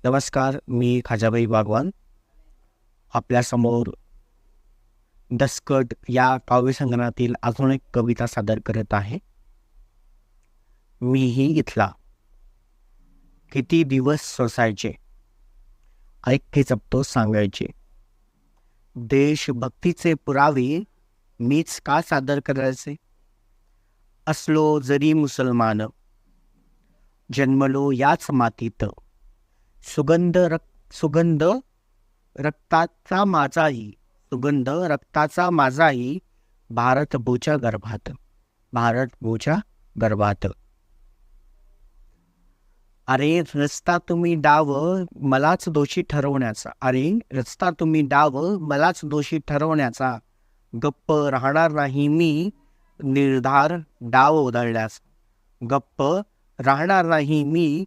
नमस्कार, मी खाजाबाई बागवान आपल्यासमोर दसकट या काव्यसंग्रहातील अजून एक कविता सादर करत आहे. मीही इथला. किती दिवस सोसायचे, ऐके जपतो सांगायचे. देशभक्तीचे पुरावे मीच का सादर करायचे? असलो जरी मुसलमान, जन्मलो याच मातीत. सुगंध रक्ताचा माझाही, सुगंध रक्ताचा माझाही, भारत भूच्या गर्भात, भारत भूच्या गर्भात. अरे रस्ता तुम्ही डाव मलाच दोषी ठरवण्याचा, अरे रस्ता तुम्ही डाव मलाच दोषी ठरवण्याचा. गप्प राहणार नाही मी निर्धार डाव उधळल्यास, गप्प राहणार नाही मी